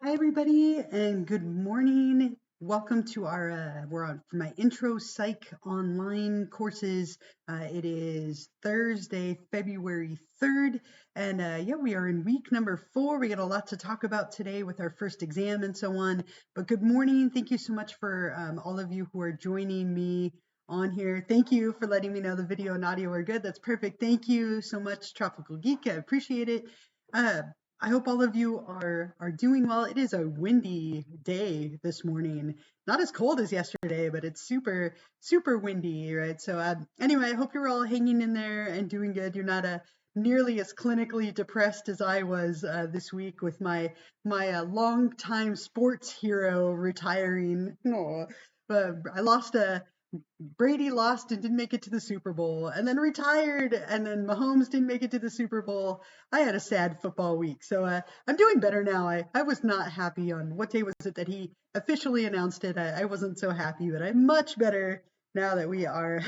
Hi, everybody, and good morning. Welcome to we're on for my Intro Psych online courses. It is Thursday, February 3rd, and yeah, we are in week number 4. We got a lot to talk about today with our first exam and so on. But good morning. Thank you so much for all of you who are joining me on here. Thank you for letting me know the video and audio are good. That's perfect. Thank you so much, Tropical Geek. I appreciate it. Uh, I hope all of you are doing well. It is a windy day this morning. Not as cold as yesterday, but it's super windy, right? So anyway, I hope you're all hanging in there and doing good. You're not nearly as clinically depressed as I was this week with my longtime sports hero retiring. Oh, I lost a Brady lost and didn't make it to the Super Bowl, and then retired, and then Mahomes didn't make it to the Super Bowl. I had a sad football week, so I'm doing better now. I was not happy on what day was it that he officially announced it. I wasn't so happy, but I'm much better now that we are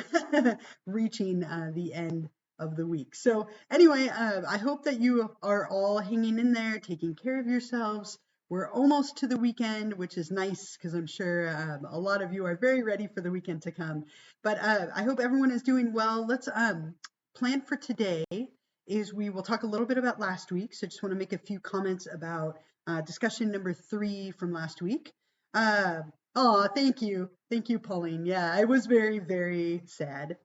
reaching the end of the week. So anyway, I hope that you are all hanging in there, taking care of yourselves. We're almost to the weekend, which is nice because I'm sure a lot of you are very ready for the weekend to come. But I hope everyone is doing well. Let's plan for today is we will talk a little bit about last week. So just want to make a few comments about discussion number 3 from last week. Oh, thank you. Thank you, Pauline. Yeah, I was very sad.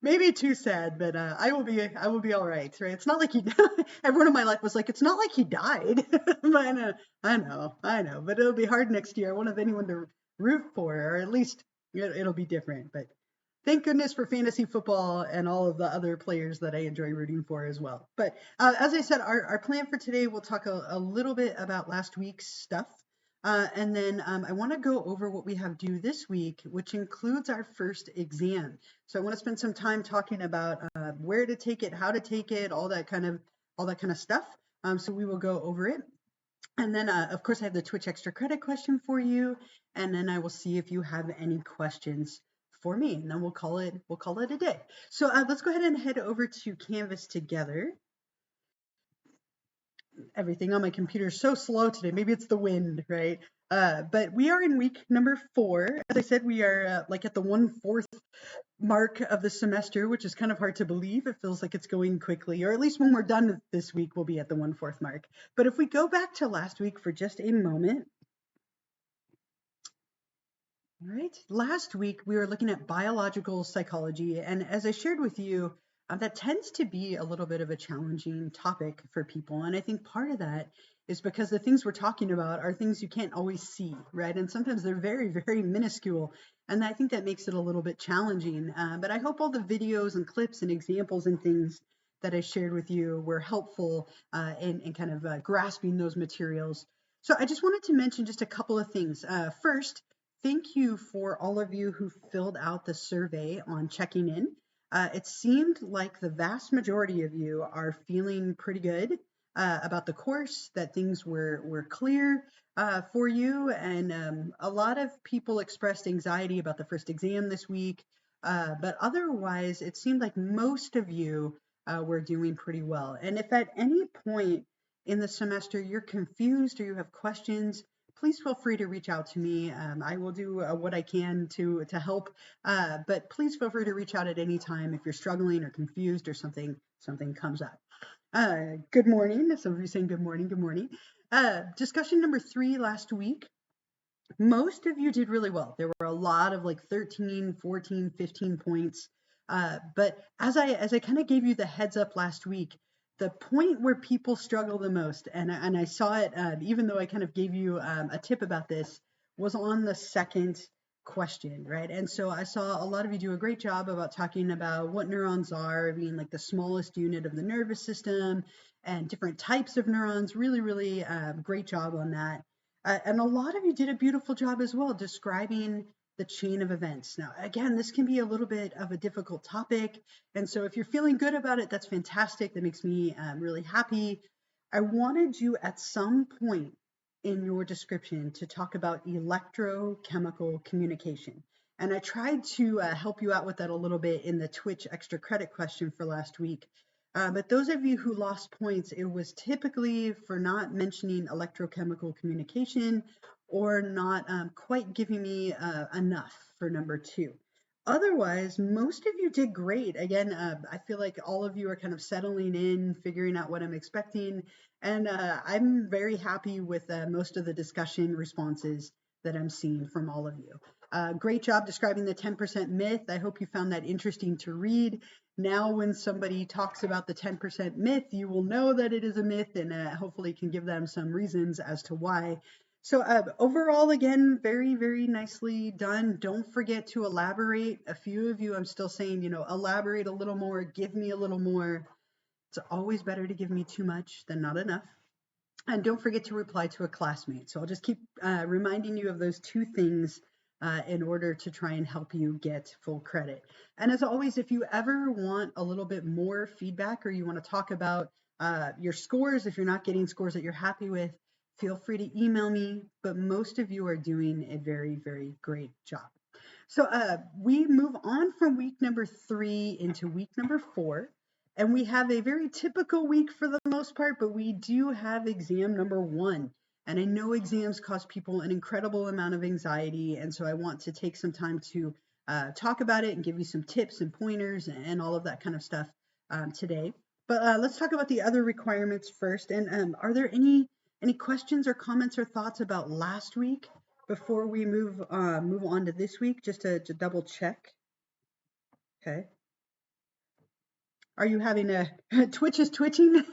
Maybe too sad, but I will be all right. It's not like he everyone in my life was like, it's not like he died. But I know, but it'll be hard next year. I won't have anyone to root for, or at least it'll be different. But thank goodness for fantasy football and all of the other players that I enjoy rooting for as well. But as I said, our plan for today, we'll talk a little bit about last week's stuff. And then I want to go over what we have due this week, which includes our first exam. So I want to spend some time talking about where to take it, how to take it, all that kind of stuff. So we will go over it. And then, of course, I have the Twitch extra credit question for you, and then I will see if you have any questions for me, and then we'll call it a day. So let's go ahead and head over to Canvas together. Everything on my computer is so slow today. Maybe it's the wind, right? But we are in week number 4. As I said, we are like at the 1/4 mark of the semester, which is kind of hard to believe. It feels like it's going quickly, or at least when we're done with this week, we'll be at the 1/4 mark. But if we go back to last week for just a moment. All right, last week we were looking at biological psychology, and as I shared with you, that tends to be a little bit of a challenging topic for people. And I think part of that is because the things we're talking about are things you can't always see, right? And sometimes they're very minuscule. And I think that makes it a little bit challenging. But I hope all the videos and clips and examples and things that I shared with you were helpful in kind of grasping those materials. So I just wanted to mention just a couple of things. First, thank you for all of you who filled out the survey on checking in. It seemed like the vast majority of you are feeling pretty good about the course, that things were clear for you, and a lot of people expressed anxiety about the first exam this week, but otherwise it seemed like most of you were doing pretty well. And if at any point in the semester you're confused or you have questions, please feel free to reach out to me. I will do what I can to help, but please feel free to reach out at any time if you're struggling or confused or something comes up. Good morning. Some of you saying good morning. Good morning. Discussion number 3 last week. Most of you did really well. There were a lot of like 13, 14, 15 points. But as I kind of gave you the heads up last week, the point where people struggle the most, and I saw it, even though I kind of gave you a tip about this, was on the second question, right? And so I saw a lot of you do a great job about talking about what neurons are, being like the smallest unit of the nervous system, and different types of neurons. Really great job on that. And a lot of you did a beautiful job as well describing the chain of events. Now, again, this can be a little bit of a difficult topic. And so if you're feeling good about it, that's fantastic. That makes me really happy. I wanted you at some point in your description to talk about electrochemical communication. And I tried to help you out with that a little bit in the Twitch extra credit question for last week. But those of you who lost points, it was typically for not mentioning electrochemical communication or not quite giving me enough for number 2. Otherwise, most of you did great. Again, I feel like all of you are kind of settling in, figuring out what I'm expecting, and I'm very happy with most of the discussion responses that I'm seeing from all of you. Great job describing the 10% myth. I hope you found that interesting to read. Now, when somebody talks about the 10% myth, you will know that it is a myth and hopefully can give them some reasons as to why. So overall, again, very, very nicely done. Don't forget to elaborate. A few of you, I'm still saying, elaborate a little more, give me a little more. It's always better to give me too much than not enough. And don't forget to reply to a classmate. So I'll just keep reminding you of those 2 things in order to try and help you get full credit. And as always, if you ever want a little bit more feedback or you want to talk about your scores, if you're not getting scores that you're happy with, feel free to email me. But most of you are doing a very, very great job. So we move on from week number 3 into week number 4. And we have a very typical week for the most part, but we do have exam number 1. And I know exams cause people an incredible amount of anxiety. And so I want to take some time to talk about it and give you some tips and pointers and all of that kind of stuff today. But let's talk about the other requirements first. And are there any questions or comments or thoughts about last week before we move on to this week, just to double check? Okay. Are you having Twitch is twitching?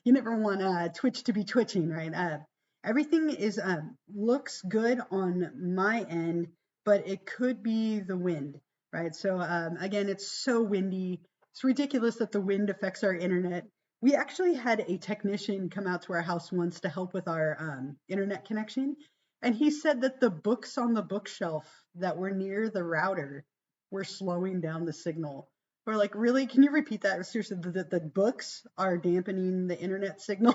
You never want Twitch to be twitching, right? Everything is looks good on my end, but it could be the wind, right? So again, it's so windy. It's ridiculous that the wind affects our internet. We actually had a technician come out to our house once to help with our internet connection, and he said that the books on the bookshelf that were near the router were slowing down the signal. We're like, really? Can you repeat that? Seriously, the books are dampening the internet signal.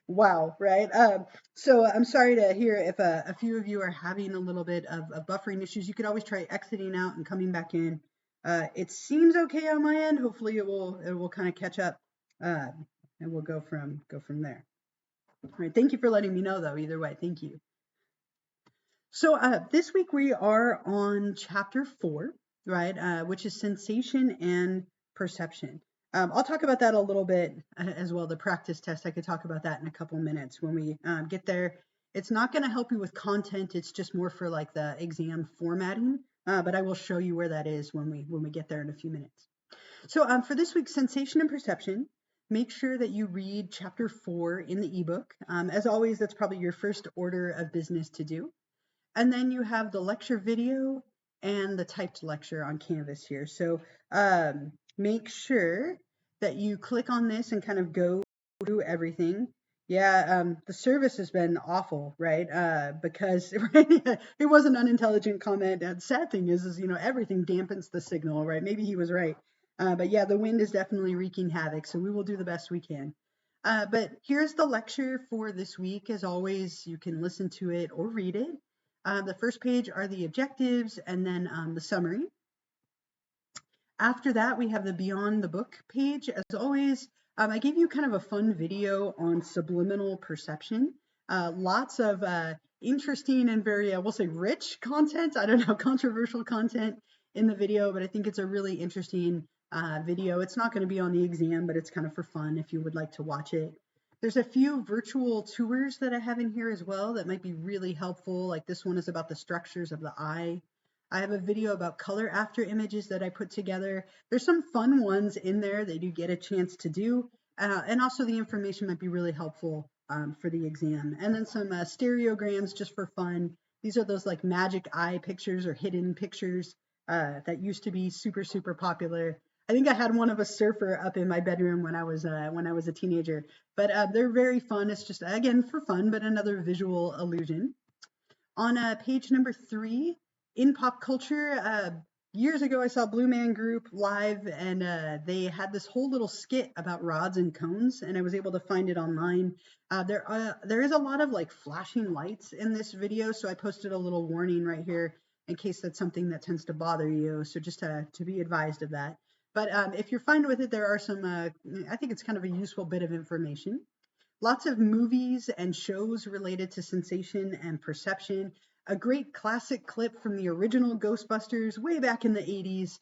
Wow, right? So I'm sorry to hear if a few of you are having a little bit of buffering issues. You could always try exiting out and coming back in. It seems okay on my end. Hopefully, it will kind of catch up, and we'll go from there. All right. Thank you for letting me know, though. Either way, thank you. So this week we are on chapter 4, right, which is sensation and perception. I'll talk about that a little bit as well, the practice test. I could talk about that in a couple minutes when we get there. It's not going to help you with content. It's just more for like the exam formatting, but I will show you where that is when we get there in a few minutes. So for this week, sensation and perception, make sure that you read chapter 4 in the ebook. As always, that's probably your first order of business to do. And then you have the lecture video and the typed lecture on Canvas here. So make sure that you click on this and kind of go through everything. Yeah, the service has been awful, right? Because it was an unintelligent comment. And sad thing is, everything dampens the signal, right? Maybe he was right. But yeah, the wind is definitely wreaking havoc. So we will do the best we can. But here's the lecture for this week. As always, you can listen to it or read it. The first page are the objectives and then the summary. After that, we have the Beyond the Book page. As always, I gave you kind of a fun video on subliminal perception. Lots of interesting and very, we'll say rich content. I don't know, controversial content in the video, but I think it's a really interesting video. It's not going to be on the exam, but it's kind of for fun if you would like to watch it. There's a few virtual tours that I have in here as well that might be really helpful. Like this one is about the structures of the eye. I have a video about color after images that I put together. There's some fun ones in there that you get a chance to do. And also the information might be really helpful for the exam. And then some stereograms just for fun. These are those like magic eye pictures or hidden pictures that used to be super, super popular. I think I had one of a surfer up in my bedroom when I was a teenager, but they're very fun. It's just, again, for fun, but another visual illusion. On page number 3, in pop culture, years ago I saw Blue Man Group live, and they had this whole little skit about rods and cones, and I was able to find it online. There is a lot of like flashing lights in this video, so I posted a little warning right here in case that's something that tends to bother you, so just to be advised of that. But if you're fine with it, there are some, I think it's kind of a useful bit of information. Lots of movies and shows related to sensation and perception. A great classic clip from the original Ghostbusters way back in the 80s,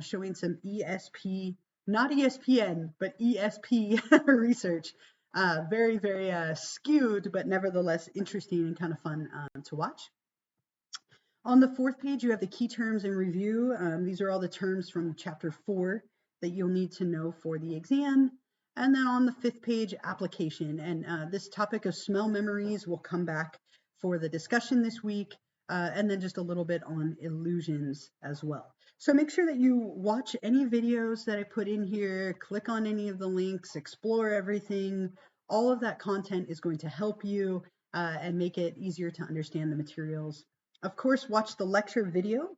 showing some ESP, not ESPN, but ESP research. Very, very skewed, but nevertheless interesting and kind of fun to watch. On the fourth page, you have the key terms in review. These are all the terms from chapter 4 that you'll need to know for the exam. And then on the fifth page, application. And this topic of smell memories will come back for the discussion this week, and then just a little bit on illusions as well. So make sure that you watch any videos that I put in here, click on any of the links, explore everything. All of that content is going to help you and make it easier to understand the materials. Of course, watch the lecture video.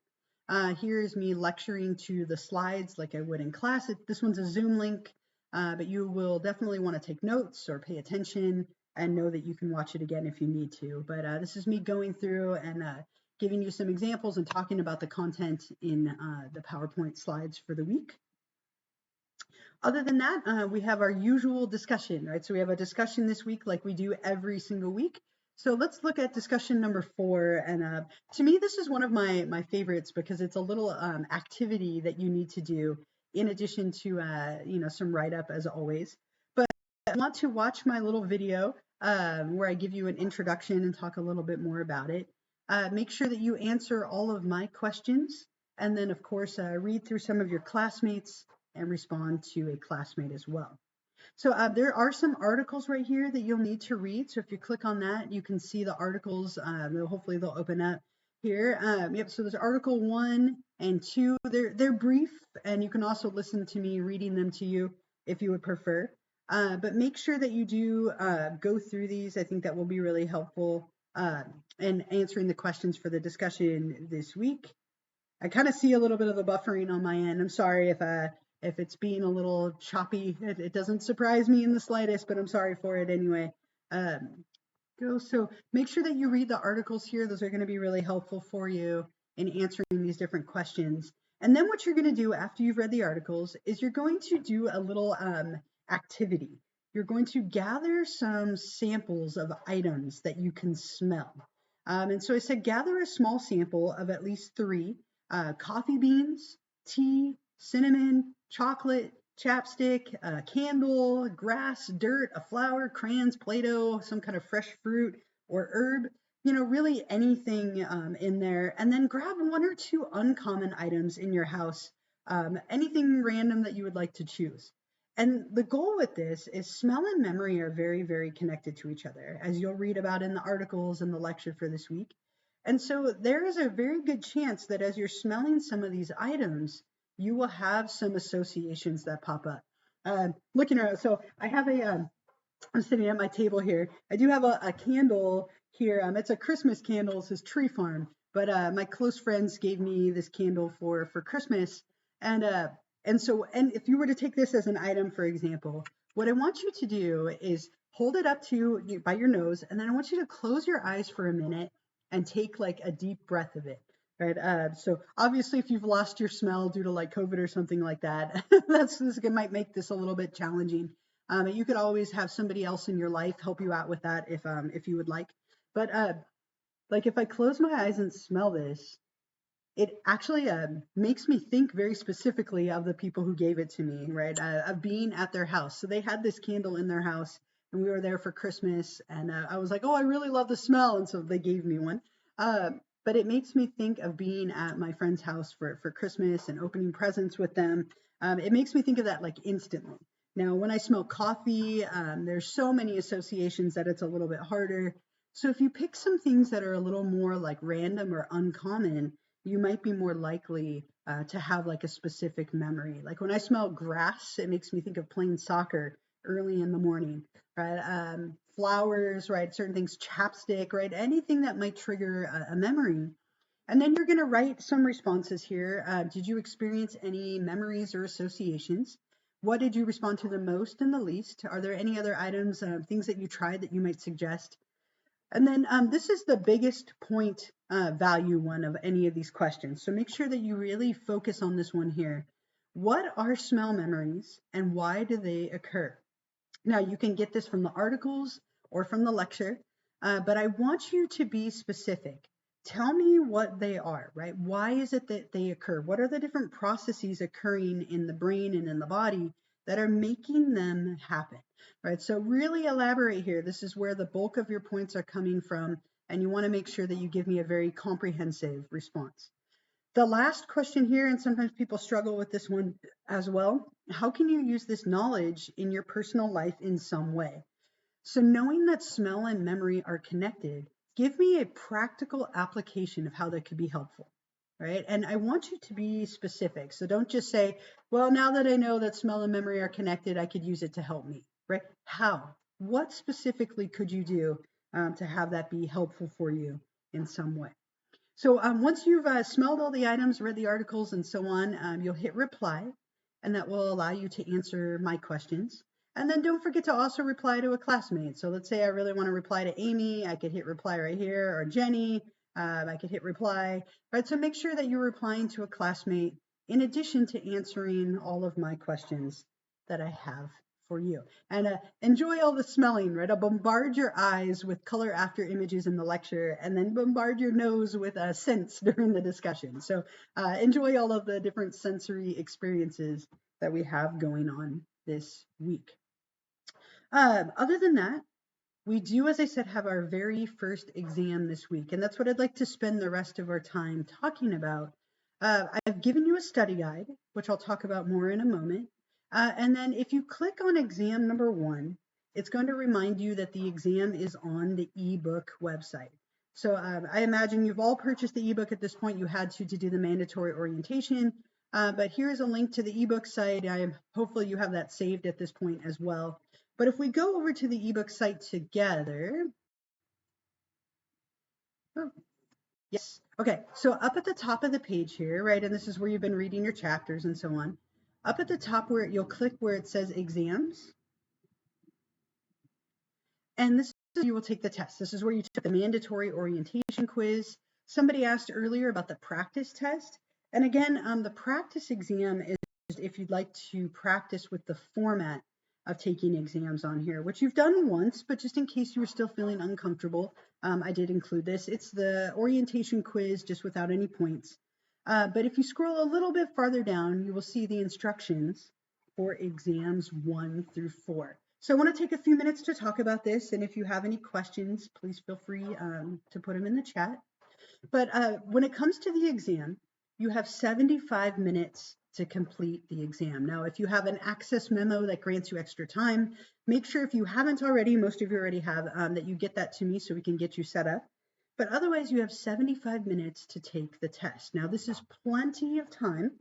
Here's me lecturing to the slides like I would in class. This one's a Zoom link, but you will definitely want to take notes or pay attention and know that you can watch it again if you need to. But this is me going through and giving you some examples and talking about the content in the PowerPoint slides for the week. Other than that, we have our usual discussion, right? So we have a discussion this week like we do every single week. So let's look at discussion number 4. And to me, this is one of my favorites because it's a little activity that you need to do in addition to, some write-up as always. But I want to watch my little video where I give you an introduction and talk a little bit more about it. Make sure that you answer all of my questions. And then, of course, read through some of your classmates and respond to a classmate as well. So there are some articles right here that you'll need to read. So if you click on that, you can see the articles. Hopefully they'll open up here. Yep. So there's article 1 and 2. They're brief, and you can also listen to me reading them to you if you would prefer. But make sure that you do go through these. I think that will be really helpful in answering the questions for the discussion this week. I kind of see a little bit of the buffering on my end. I'm sorry if it's being a little choppy. It doesn't surprise me in the slightest, but I'm sorry for it anyway. So make sure that you read the articles here. Those are going to be really helpful for you in answering these different questions. And then what you're going to do after you've read the articles is you're going to do a little activity. You're going to gather some samples of items that you can smell. And so I said gather a small sample of at least 3 coffee beans, tea, cinnamon, chocolate, chapstick, a candle, grass, dirt, a flower, crayons, Play-Doh, some kind of fresh fruit or herb, really anything in there. And then grab 1 or 2 uncommon items in your house, anything random that you would like to choose. And the goal with this is smell and memory are very, very connected to each other, as you'll read about in the articles and the lecture for this week. And so there is a very good chance that as you're smelling some of these items, you will have some associations that pop up. Looking around, so I have I'm sitting at my table here. I do have a candle here. It's a Christmas candle. It says Tree Farm, but my close friends gave me this candle for Christmas. And if you were to take this as an item, for example, what I want you to do is hold it up by your nose, and then I want you to close your eyes for a minute and take like a deep breath of it. Right. So obviously, if you've lost your smell due to like COVID or something like that, this might make this a little bit challenging. You could always have somebody else in your life help you out with that if you would like. But like if I close my eyes and smell this, it actually makes me think very specifically of the people who gave it to me, right? Of being at their house. So they had this candle in their house, and we were there for Christmas, and I was like, oh, I really love the smell, and so they gave me one. But it makes me think of being at my friend's house for Christmas and opening presents with them. It makes me think of that like instantly. Now, when I smell coffee, there's so many associations that it's a little bit harder. So if you pick some things that are a little more like random or uncommon, you might be more likely to have like a specific memory. Like when I smell grass, it makes me think of playing soccer early in the morning, right? Flowers, right? Certain things, chapstick, right? Anything that might trigger a memory. And then you're going to write some responses here. Did you experience any memories or associations? What did you respond to the most and the least? Are there any other items, things that you tried that you might suggest? And then this is the biggest point value one of any of these questions. So make sure that you really focus on this one here. What are smell memories and why do they occur? Now, you can get this from the articles or from the lecture, but I want you to be specific. Tell me what they are, right? Why is it that they occur? What are the different processes occurring in the brain and in the body that are making them happen, right? So really elaborate here. This is where the bulk of your points are coming from, and you want to make sure that you give me a very comprehensive response. The last question here, and sometimes people struggle with this one as well, how can you use this knowledge in your personal life in some way? So knowing that smell and memory are connected, give me a practical application of how that could be helpful, right? And I want you to be specific. So don't just say, well, now that I know that smell and memory are connected, I could use it to help me, right? How? What specifically could you do to have that be helpful for you in some way? So once you've smelled all the items, read the articles, and so on, you'll hit reply, and that will allow you to answer my questions. And then don't forget to also reply to a classmate. So let's say I really want to reply to Amy, I could hit reply right here, or Jenny, I could hit reply, right? So make sure that you're replying to a classmate in addition to answering all of my questions that I have for you. And enjoy all the smelling, right? I'll bombard your eyes with color after images in the lecture and then bombard your nose with scents during the discussion. So enjoy all of the different sensory experiences that we have going on this week. Other than that, we do, as I said, have our very first exam this week, and that's what I'd like to spend the rest of our time talking about. I've given you a study guide, which I'll talk about more in a moment. And then if you click on exam number 1, it's going to remind you that the exam is on the ebook website. So I imagine you've all purchased the ebook at this point. You had to do the mandatory orientation, but here's a link to the ebook site. Hopefully you have that saved at this point as well. But if we go over to the ebook site together, oh, yes. Okay, so up at the top of the page here, right, and this is where you've been reading your chapters and so on. Up at the top where you'll click where it says exams, and this is where you will take the test. This is where you took the mandatory orientation quiz. Somebody asked earlier about the practice test, and again, the practice exam is if you'd like to practice with the format of taking exams on here, which you've done once, but just in case you were still feeling uncomfortable, I did include this. It's the orientation quiz just without any points. But if you scroll a little bit farther down, you will see the instructions for exams 1 through 4. So I want to take a few minutes to talk about this, and if you have any questions, please feel free to put them in the chat. But when it comes to the exam, you have 75 minutes to complete the exam. Now, if you have an access memo that grants you extra time, make sure if you haven't already, most of you already have, that you get that to me so we can get you set up. But otherwise, you have 75 minutes to take the test. Now, this is plenty of time.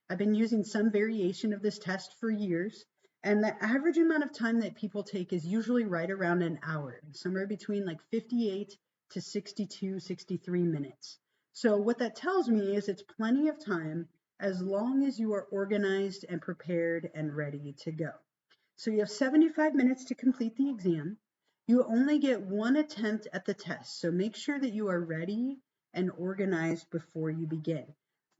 I've been using some variation of this test for years, and the average amount of time that people take is usually right around an hour, somewhere between like 58 to 62, 63 minutes. So what that tells me is it's plenty of time as long as you are organized and prepared and ready to go. So you have 75 minutes to complete the exam. You only get one attempt at the test, so make sure that you are ready and organized before you begin.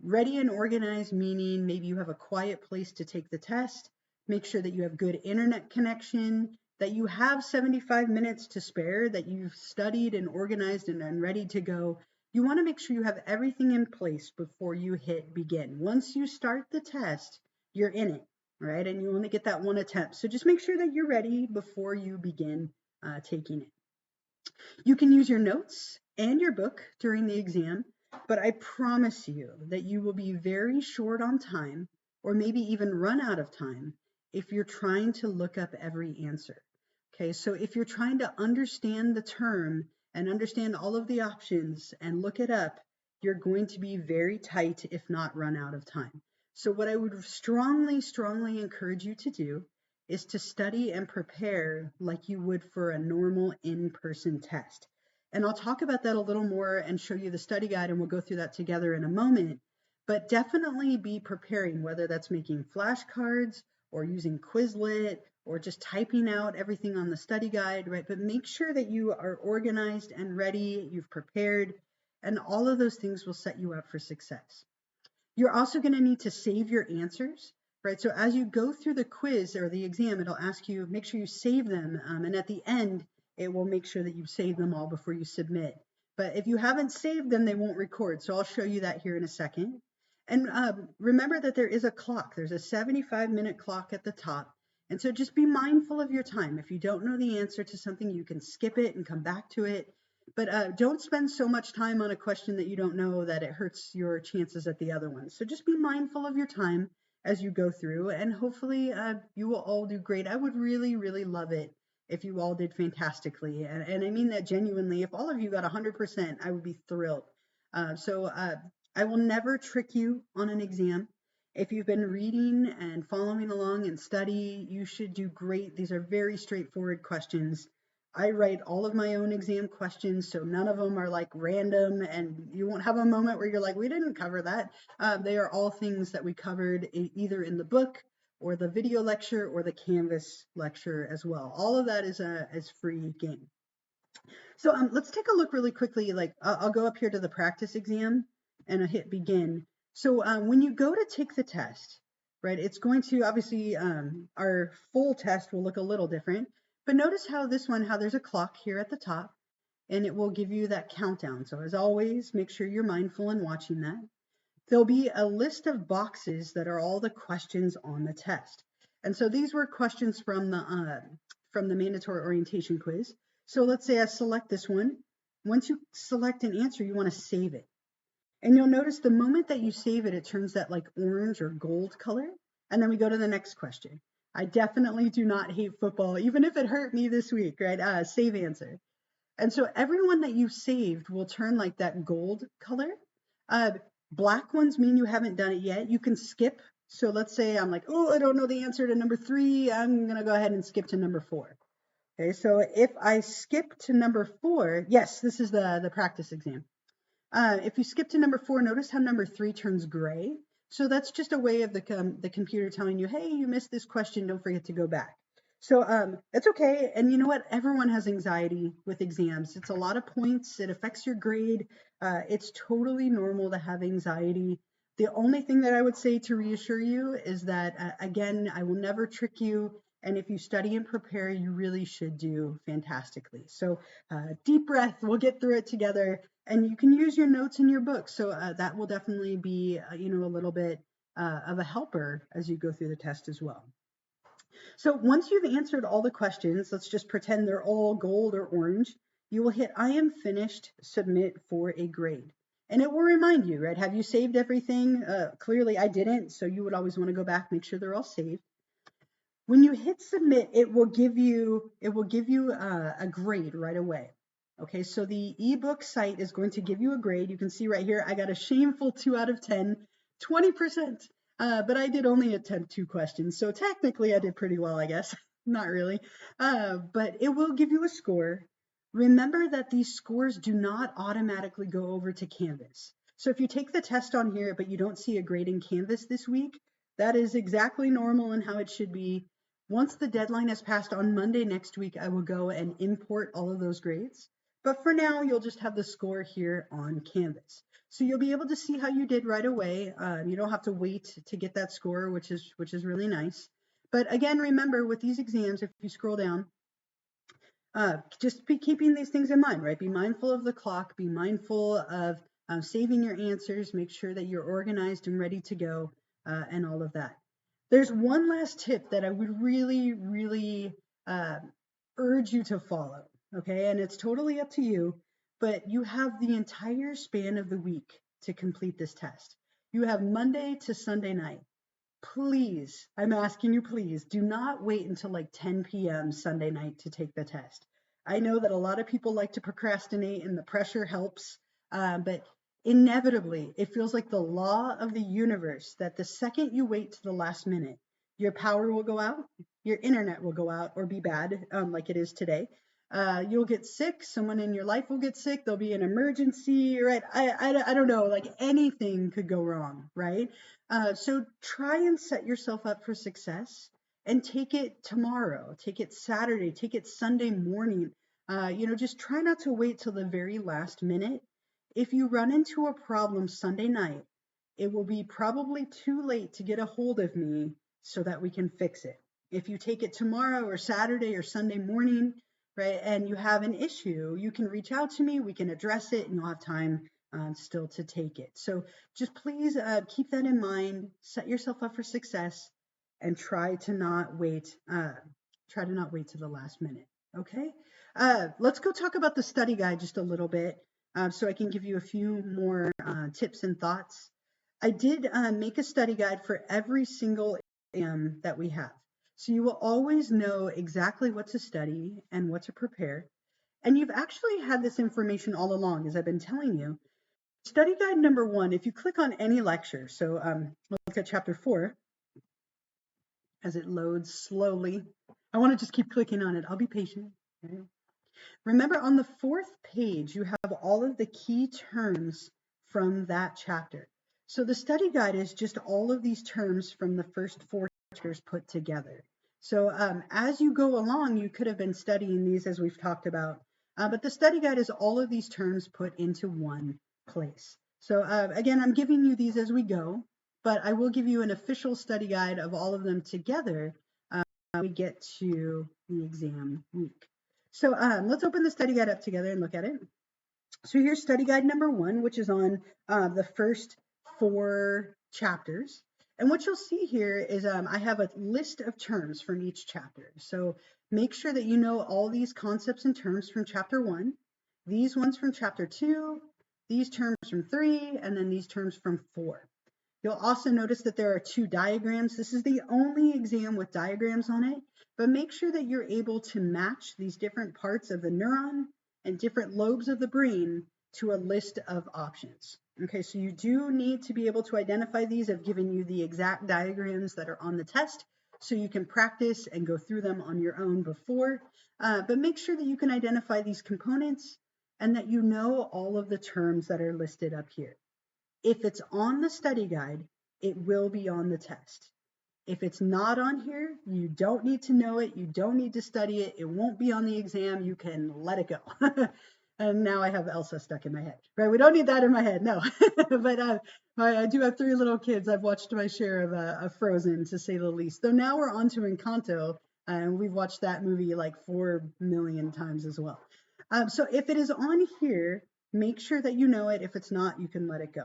Ready and organized meaning maybe you have a quiet place to take the test, make sure that you have good internet connection, that you have 75 minutes to spare, that you've studied and organized and ready to go. You want to make sure you have everything in place before you hit begin. Once you start the test, you're in it, right? And you only get that one attempt. So just make sure that you're ready before you begin taking it. You can use your notes and your book during the exam, but I promise you that you will be very short on time or maybe even run out of time if you're trying to look up every answer. Okay, so if you're trying to understand the term and understand all of the options and look it up, you're going to be very tight, if not run out of time. So what I would strongly, strongly encourage you to do is to study and prepare like you would for a normal in-person test. And I'll talk about that a little more and show you the study guide, and we'll go through that together in a moment. But definitely be preparing, whether that's making flashcards or using Quizlet or just typing out everything on the study guide, right? But make sure that you are organized and ready, you've prepared, and all of those things will set you up for success. You're also going to need to save your answers. right? So as you go through the quiz or the exam, it'll ask you, make sure you save them. And at the end, it will make sure that you save them all before you submit. But if you haven't saved them, they won't record. So I'll show you that here in a second. And remember that there is a clock. There's a 75-minute clock at the top. And so just be mindful of your time. If you don't know the answer to something, you can skip it and come back to it. But don't spend so much time on a question that you don't know that it hurts your chances at the other ones. So just be mindful of your time as you go through, and hopefully you will all do great. I would really, really love it if you all did fantastically. And I mean that genuinely. If all of you got 100%, I would be thrilled. So I will never trick you on an exam. If you've been reading and following along and study, you should do great. These are very straightforward questions. I write all of my own exam questions, so none of them are like random, and you won't have a moment where you're like, we didn't cover that. They are all things that we covered either in the book or the video lecture or the Canvas lecture as well. All of that is free game. So let's take a look really quickly. Like I'll go up here to the practice exam and I'll hit begin. So when you go to take the test, right, it's going to obviously our full test will look a little different. But notice how this one, how there's a clock here at the top, and it will give you that countdown. So as always, make sure you're mindful in watching that. There'll be a list of boxes that are all the questions on the test. And so these were questions from the mandatory orientation quiz. So let's say I select this one. Once you select an answer, you want to save it. And you'll notice the moment that you save it, it turns that like orange or gold color. And then we go to the next question. I definitely do not hate football, even if it hurt me this week, right? Save answer. And so everyone that you saved will turn like that gold color. Black ones mean you haven't done it yet. You can skip. So let's say I'm like, oh, I don't know the answer to number 3. I'm going to go ahead and skip to number 4. Okay, so if I skip to number 4, yes, this is the practice exam. If you skip to number 4, notice how number 3 turns gray. So that's just a way of the computer telling you, hey, you missed this question, don't forget to go back. So it's okay. And you know what? Everyone has anxiety with exams. It's a lot of points. It affects your grade. It's totally normal to have anxiety. The only thing that I would say to reassure you is that, again, I will never trick you. And if you study and prepare, you really should do fantastically. So deep breath, we'll get through it together. And you can use your notes in your book. So that will definitely be, a little bit of a helper as you go through the test as well. So once you've answered all the questions, let's just pretend they're all gold or orange, you will hit I am finished, submit for a grade. And it will remind you, right? Have you saved everything? Clearly I didn't, so you would always want to go back, make sure they're all saved. When you hit submit, it will give you a grade right away. Okay, so the ebook site is going to give you a grade. You can see right here, I got a shameful 2 out of 10, 20%. But I did only attempt 2 questions, so technically I did pretty well, I guess. Not really. But it will give you a score. Remember that these scores do not automatically go over to Canvas. So if you take the test on here, but you don't see a grade in Canvas this week, that is exactly normal and how it should be. Once the deadline has passed on Monday next week, I will go and import all of those grades. But for now, you'll just have the score here on Canvas. So you'll be able to see how you did right away. You don't have to wait to get that score, which is really nice. But again, remember with these exams, if you scroll down, just be keeping these things in mind, right? Be mindful of the clock, be mindful of saving your answers, make sure that you're organized and ready to go, and all of that. There's one last tip that I would really, really urge you to follow, okay? And it's totally up to you, but you have the entire span of the week to complete this test. You have Monday to Sunday night. Please, I'm asking you, please, do not wait until like 10 p.m. Sunday night to take the test. I know that a lot of people like to procrastinate and the pressure helps, but inevitably, it feels like the law of the universe that the second you wait to the last minute, your power will go out, your internet will go out or be bad, like it is today. You'll get sick, someone in your life will get sick, there'll be an emergency, right? I don't know, like anything could go wrong, right? So try and set yourself up for success and take it tomorrow, take it Saturday, take it Sunday morning. Just try not to wait till the very last minute. If you run into a problem Sunday night, it will be probably too late to get a hold of me so that we can fix it. If you take it tomorrow or Saturday or Sunday morning, right, and you have an issue, you can reach out to me, we can address it, and you'll have time still to take it. So just please keep that in mind, set yourself up for success, and try to not wait to the last minute. Okay, let's go talk about the study guide just a little bit, so I can give you a few more tips and thoughts. I did make a study guide for every single exam that we have. So you will always know exactly what to study and what to prepare. And you've actually had this information all along, as I've been telling you. Study guide number 1, if you click on any lecture, so let's look at chapter 4 as it loads slowly. I want to just keep clicking on it. I'll be patient. Okay. Remember, on the 4th page, you have all of the key terms from that chapter. So the study guide is just all of these terms from the first 4 chapters put together. So as you go along, you could have been studying these as we've talked about, but the study guide is all of these terms put into one place. So again, I'm giving you these as we go, but I will give you an official study guide of all of them together when we get to the exam week. So let's open the study guide up together and look at it. So here's study guide number 1, which is on the first 4 chapters. And what you'll see here is I have a list of terms from each chapter. So make sure that you know all these concepts and terms from chapter 1, these ones from chapter 2, these terms from 3, and then these terms from 4. You'll also notice that there are 2 diagrams. This is the only exam with diagrams on it, but make sure that you're able to match these different parts of the neuron and different lobes of the brain to a list of options. Okay, so you do need to be able to identify these. I've given you the exact diagrams that are on the test, so you can practice and go through them on your own before, but make sure that you can identify these components and that you know all of the terms that are listed up here. If it's on the study guide, it will be on the test. If it's not on here, you don't need to know it. You don't need to study it. It won't be on the exam. You can let it go. And now I have Elsa stuck in my head, right? We don't need that in my head, no. But I do have 3 little kids. I've watched my share of Frozen, to say the least. Though now we're on to Encanto, and we've watched that movie like 4 million times as well. So if it is on here, make sure that you know it. If it's not, you can let it go.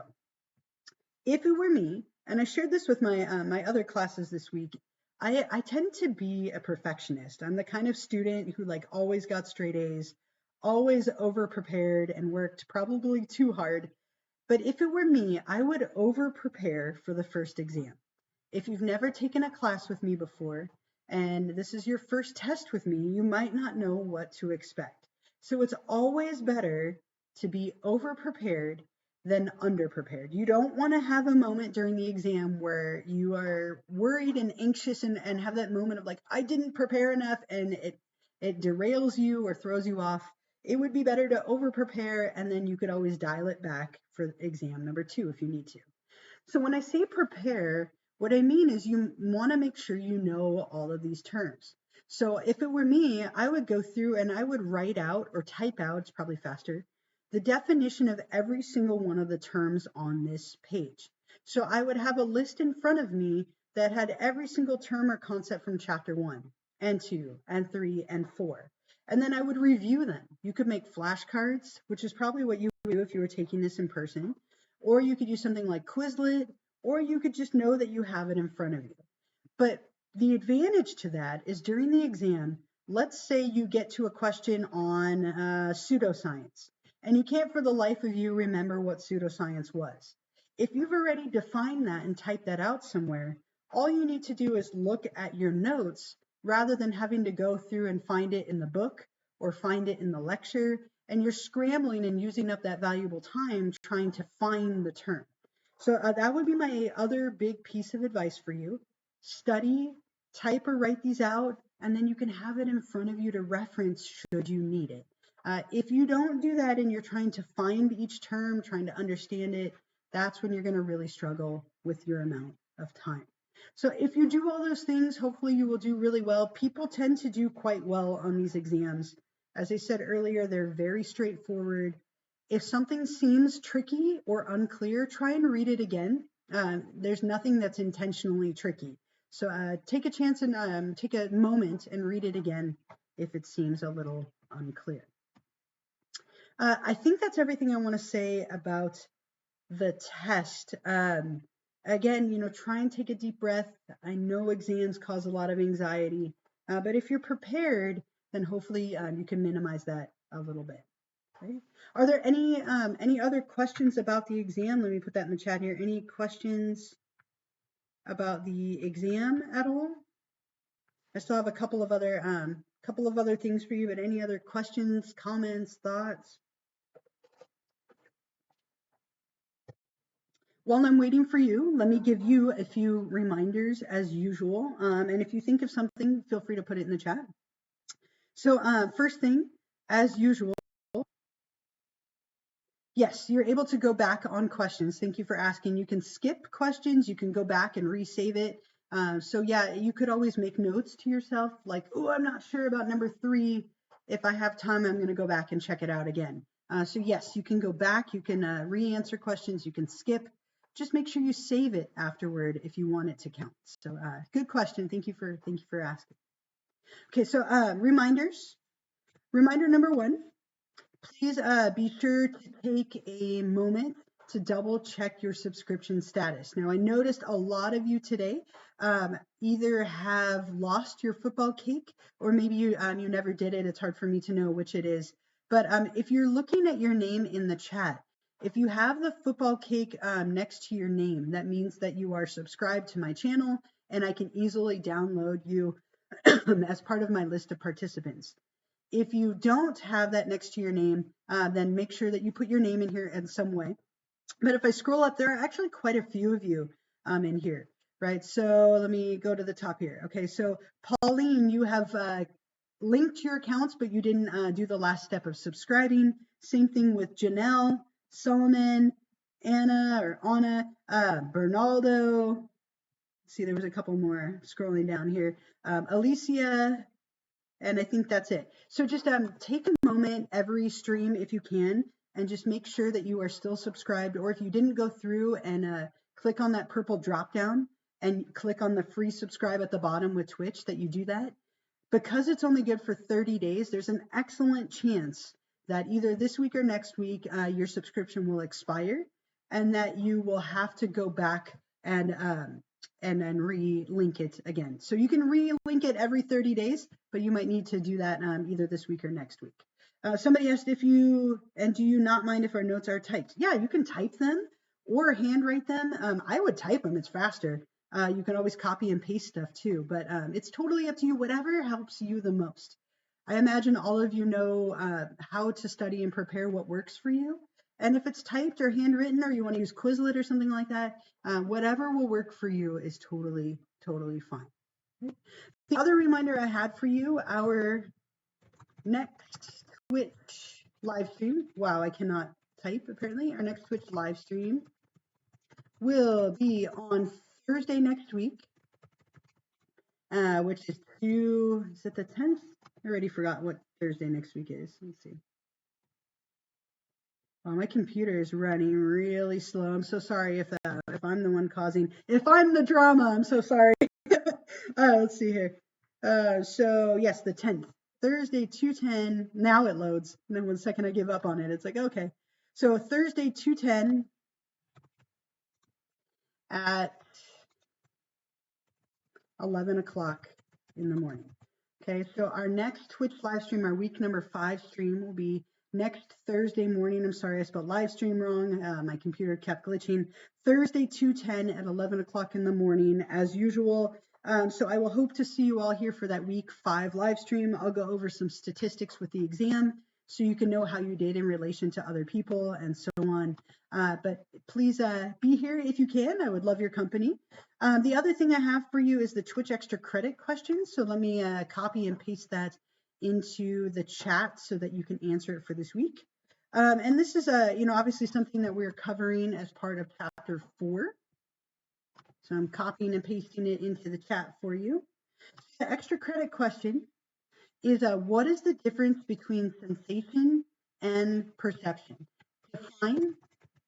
If it were me, and I shared this with my my other classes this week, I tend to be a perfectionist. I'm the kind of student who like always got straight A's, always over prepared and worked probably too hard. But if it were me, I would over prepare for the first exam. If you've never taken a class with me before, and this is your first test with me, you might not know what to expect. So it's always better to be over prepared than under prepared. You don't want to have a moment during the exam where you are worried and anxious and have that moment of like, I didn't prepare enough, and it derails you or throws you off. It would be better to over prepare, and then you could always dial it back for exam number 2 if you need to. So when I say prepare, what I mean is you want to make sure you know all of these terms. So if it were me, I would go through and I would write out or type out, it's probably faster, the definition of every single one of the terms on this page. So I would have a list in front of me that had every single term or concept from chapter 1 and 2 and 3 and 4. And then I would review them. You could make flashcards, which is probably what you would do if you were taking this in person, or you could use something like Quizlet, or you could just know that you have it in front of you. But the advantage to that is during the exam, let's say you get to a question on pseudoscience, and you can't for the life of you remember what pseudoscience was. If you've already defined that and typed that out somewhere, all you need to do is look at your notes rather than having to go through and find it in the book or find it in the lecture, and you're scrambling and using up that valuable time trying to find the term. So that would be my other big piece of advice for you. Study, type or write these out, and then you can have it in front of you to reference should you need it. If you don't do that and you're trying to find each term, trying to understand it, that's when you're going to really struggle with your amount of time. So if you do all those things, hopefully you will do really well. People tend to do quite well on these exams. As I said earlier, they're very straightforward. If something seems tricky or unclear, try and read it again. There's nothing that's intentionally tricky. So take a chance and take a moment and read it again if it seems a little unclear. I think that's everything I want to say about the test. Again, try and take a deep breath. I know exams cause a lot of anxiety, but if you're prepared, then hopefully you can minimize that a little bit. Okay. Are there any other questions about the exam? Let me put that in the chat here. Any questions about the exam at all? I still have a couple of other things for you, but any other questions, comments, thoughts? While I'm waiting for you, let me give you a few reminders as usual. And if you think of something, feel free to put it in the chat. So first thing, as usual, yes, you're able to go back on questions. Thank you for asking. You can skip questions. You can go back and resave it. So yeah, you could always make notes to yourself like, oh, I'm not sure about number 3. If I have time, I'm going to go back and check it out again. So yes, you can go back. You can re-answer questions. You can skip. Just make sure you save it afterward if you want it to count. So good question. Thank you for asking. Okay, so reminders. Reminder number 1. Please be sure to take a moment to double check your subscription status. Now, I noticed a lot of you today either have lost your football cake or maybe you never did it. It's hard for me to know which it is. But if you're looking at your name in the chat, if you have the football cake next to your name, that means that you are subscribed to my channel and I can easily download you as part of my list of participants. If you don't have that next to your name, then make sure that you put your name in here in some way. But if I scroll up, there are actually quite a few of you in here, right? So let me go to the top here. Okay, so Pauline, you have linked your accounts, but you didn't do the last step of subscribing. Same thing with Janelle, Solomon, Anna, Bernaldo. See, there was a couple more scrolling down here. Alicia, and I think that's it. So just take a moment every stream if you can, and just make sure that you are still subscribed. Or if you didn't go through and click on that purple drop down and click on the free subscribe at the bottom with Twitch, that you do that. Because it's only good for 30 days, there's an excellent chance that either this week or next week your subscription will expire and that you will have to go back and then re-link it again. So you can re-link it every 30 days, but you might need to do that either this week or next week. Somebody asked do you not mind if our notes are typed? Yeah, you can type them or handwrite them. I would type them, it's faster. You can always copy and paste stuff too, but it's totally up to you, whatever helps you the most. I imagine all of you know how to study and prepare what works for you. And if it's typed or handwritten or you want to use Quizlet or something like that, whatever will work for you is totally fine. The other reminder I had for you, our next Twitch live stream, wow, I cannot type apparently, our next Twitch live stream will be on Thursday next week, which is it the 10th? I already forgot what Thursday next week is. Let's see. Well, my computer is running really slow. I'm so sorry if I'm the one if I'm the drama, I'm so sorry. Let's see here. So yes, the 10th, Thursday 2:10. Now it loads. And then 1 second I give up on it. It's like, okay. So Thursday 2:10 at 11 o'clock in the morning. Okay, so our next Twitch live stream, our week number 5 stream, will be next Thursday morning. I'm sorry, I spelled live stream wrong. My computer kept glitching. Thursday 2:10 at 11 o'clock in the morning, as usual. So I will hope to see you all here for that week 5 live stream. I'll go over some statistics with the exam so you can know how you did in relation to other people and so on. But please be here if you can. I would love your company. The other thing I have for you is the Twitch extra credit questions. So let me copy and paste that into the chat so that you can answer it for this week. And this is obviously something that we're covering as part of chapter 4. So I'm copying and pasting it into the chat for you. The extra credit question is what is the difference between sensation and perception? Define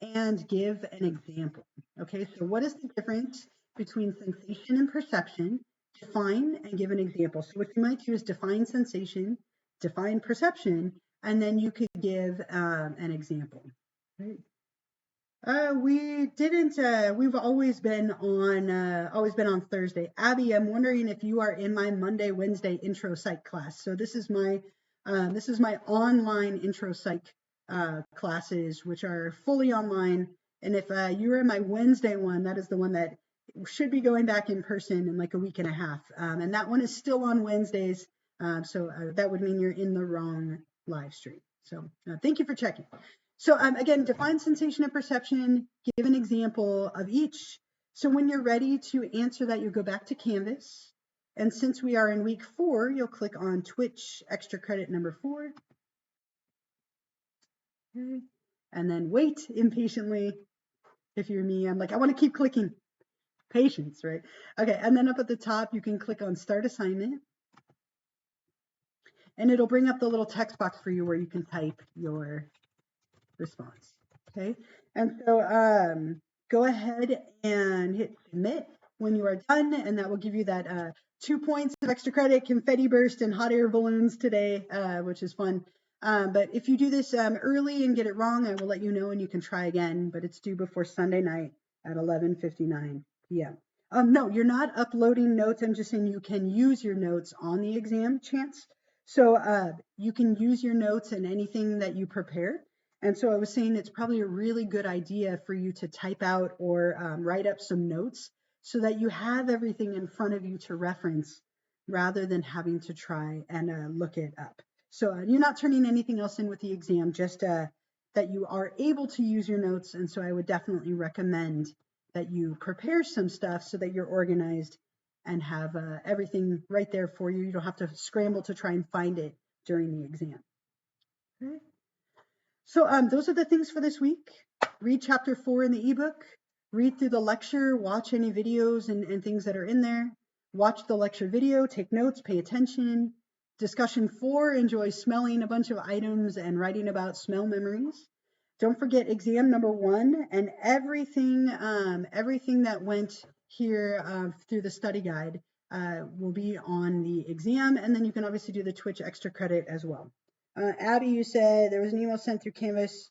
and give an example. Okay, so what is the difference between sensation and perception, define and give an example. So what you might do is define sensation, define perception, and then you could give an example. Right? We didn't. We've always been on Thursday. Abby, I'm wondering if you are in my Monday, Wednesday intro psych class. So this is my online intro psych classes, which are fully online. And if you're in my Wednesday one, that is the one that should be going back in person in like a week and a half. And that one is still on Wednesdays. So that would mean you're in the wrong live stream. So thank you for checking. So again, define sensation and perception, give an example of each. So when you're ready to answer that, you go back to Canvas. And since we are in week 4, you'll click on Twitch extra credit number 4. Okay. And then wait impatiently. If you're me, I'm like, I want to keep clicking. Patience, right? Okay, and then up at the top, you can click on Start Assignment. And it'll bring up the little text box for you where you can type your response. Okay, and so go ahead and hit submit when you are done, and that will give you that 2 points of extra credit, confetti burst, and hot air balloons today, which is fun. But if you do this early and get it wrong, I will let you know and you can try again, but it's due before Sunday night at 11:59 p.m. No, you're not uploading notes. I'm just saying you can use your notes on the exam chance. So you can use your notes in anything that you prepare. And so I was saying it's probably a really good idea for you to type out or write up some notes so that you have everything in front of you to reference rather than having to try and look it up. So you're not turning anything else in with the exam, just that you are able to use your notes. And so I would definitely recommend that you prepare some stuff so that you're organized and have everything right there for you. You don't have to scramble to try and find it during the exam. Okay. So those are the things for this week. Read chapter 4 in the ebook, read through the lecture, watch any videos and things that are in there, watch the lecture video, take notes, pay attention. Discussion 4, enjoy smelling a bunch of items and writing about smell memories. Don't forget exam number 1 and everything that went here through the study guide will be on the exam, and then you can obviously do the Twitch extra credit as well. Abby, you said there was an email sent through Canvas.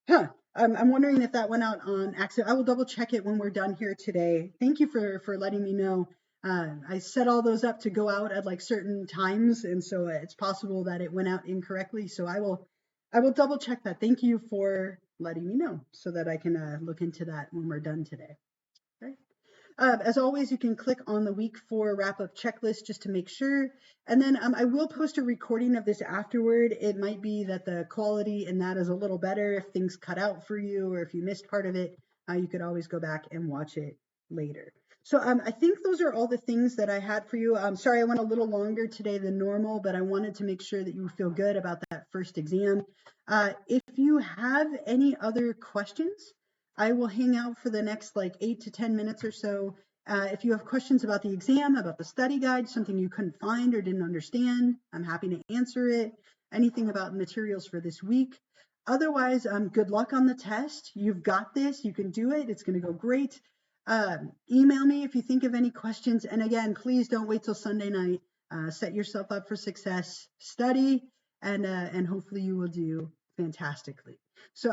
Huh. I'm wondering if that went out on accident. I will double check it when we're done here today. Thank you for letting me know. I set all those up to go out at like certain times, and so it's possible that it went out incorrectly. So I will double check that. Thank you for letting me know so that I can look into that when we're done today. Okay. As always, you can click on the week 4 wrap-up checklist just to make sure. And then I will post a recording of this afterward. It might be that the quality in that is a little better if things cut out for you or if you missed part of it. You could always go back and watch it later. So I think those are all the things that I had for you. I'm sorry I went a little longer today than normal, but I wanted to make sure that you feel good about that first exam. If you have any other questions, I will hang out for the next like 8 to 10 minutes or so. If you have questions about the exam, about the study guide, something you couldn't find or didn't understand, I'm happy to answer it. Anything about materials for this week. Otherwise, good luck on the test. You've got this. You can do it. It's going to go great. Email me if you think of any questions. And again, please don't wait till Sunday night. Set yourself up for success. Study, and hopefully you will do fantastically. So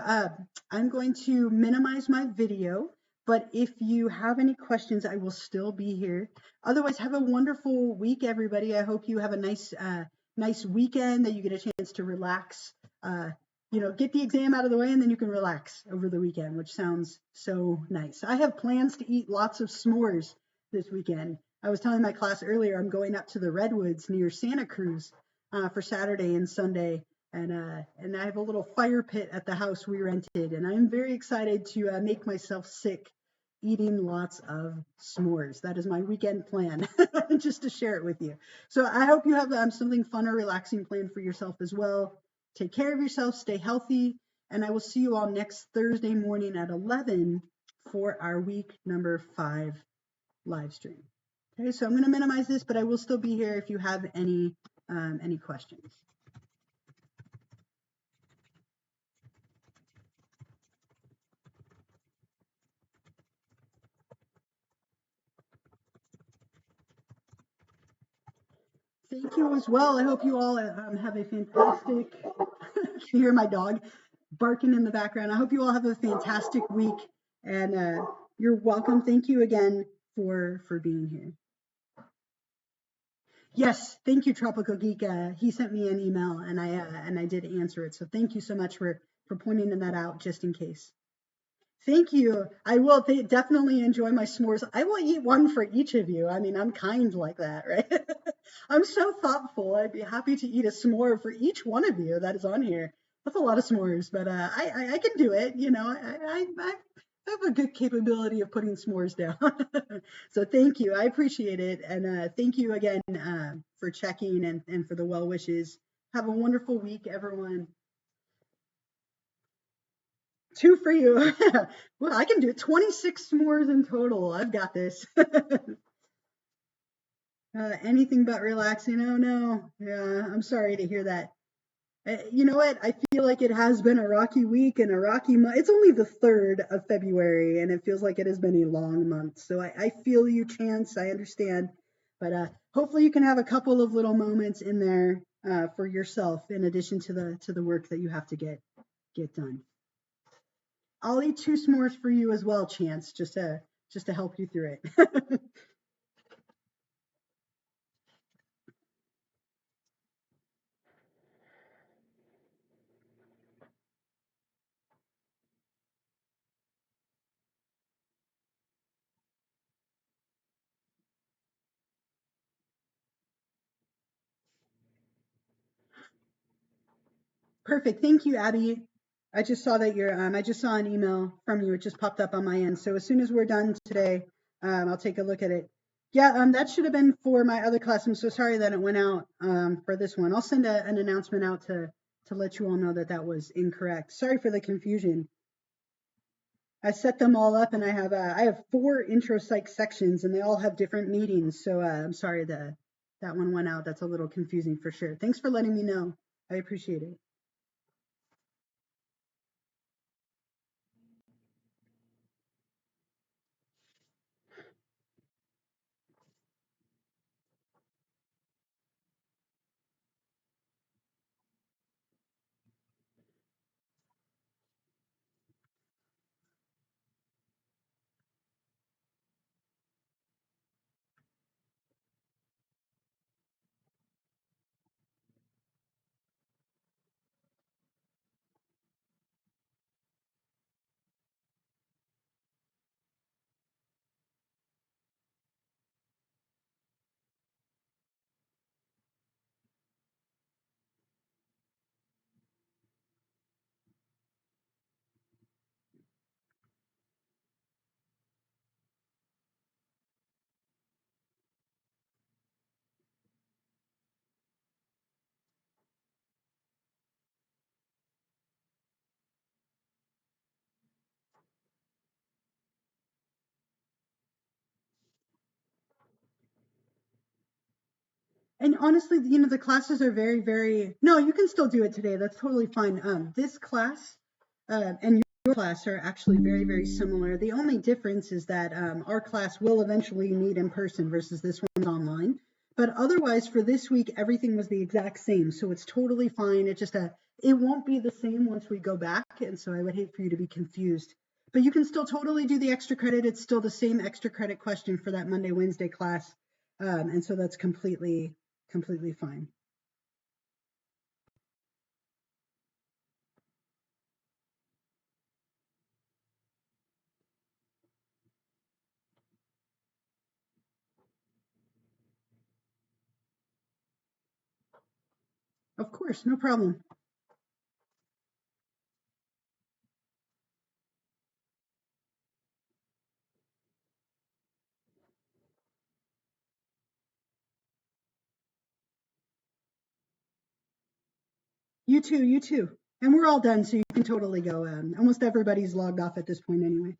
I'm going to minimize my video, but if you have any questions, I will still be here. Otherwise, have a wonderful week, everybody. I hope you have a nice weekend, that you get a chance to relax. Get the exam out of the way and then you can relax over the weekend, which sounds so nice. I have plans to eat lots of s'mores this weekend. I was telling my class earlier, I'm going up to the Redwoods near Santa Cruz for Saturday and Sunday. And I have a little fire pit at the house we rented, and I'm very excited to make myself sick eating lots of s'mores. That is my weekend plan, just to share it with you. So I hope you have something fun or relaxing planned for yourself as well. Take care of yourself, stay healthy, and I will see you all next Thursday morning at 11 for our week number 5 live stream. Okay, so I'm going to minimize this, but I will still be here if you have any questions. Thank you as well. I hope you all have a fantastic. You can hear my dog barking in the background. I hope you all have a fantastic week, and you're welcome. Thank you again for being here. Yes, thank you, Tropical Geek. He sent me an email, and I did answer it. So thank you so much for pointing that out, just in case. Thank you. I will definitely enjoy my s'mores. I will eat one for each of you. I mean, I'm kind like that, right? I'm so thoughtful. I'd be happy to eat a s'more for each one of you that is on here. That's a lot of s'mores, but I can do it. You know, I have a good capability of putting s'mores down. So thank you. I appreciate it. And thank you again for checking and for the well wishes. Have a wonderful week, everyone. Two for you. Well, I can do 26 s'mores in total. I've got this. Anything but relaxing. Oh no. Yeah, I'm sorry to hear that. You know what? I feel like it has been a rocky week and a rocky month. It's only the 3rd of February, and it feels like it has been a long month. So I feel you, Chance. I understand. But hopefully you can have a couple of little moments in there for yourself, in addition to the work that you have to get done. I'll eat 2 s'mores for you as well, Chance, just to help you through it. Perfect. Thank you, Abby. I just saw that I just saw an email from you. It just popped up on my end. So as soon as we're done today, I'll take a look at it. Yeah, that should have been for my other class. I'm so sorry that it went out for this one. I'll send an announcement out to let you all know that that was incorrect. Sorry for the confusion. I set them all up, and I have 4 intro psych sections, and they all have different meetings. So I'm sorry that one went out. That's a little confusing for sure. Thanks for letting me know. I appreciate it. And honestly, the classes are very, very. No, you can still do it today. That's totally fine. This class and your class are actually very, very similar. The only difference is that our class will eventually meet in person versus this one's online. But otherwise, for this week, everything was the exact same. So it's totally fine. It won't be the same once we go back. And so I would hate for you to be confused. But you can still totally do the extra credit. It's still the same extra credit question for that Monday, Wednesday class. And so that's completely fine. Of course, no problem. You too, you too. And we're all done, so you can totally go. Almost everybody's logged off at this point anyway.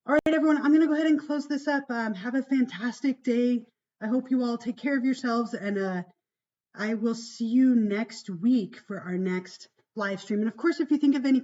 All right, everyone, I'm going to go ahead and close this up. Have a fantastic day. I hope you all take care of yourselves, and I will see you next week for our next live stream. And of course, if you think of any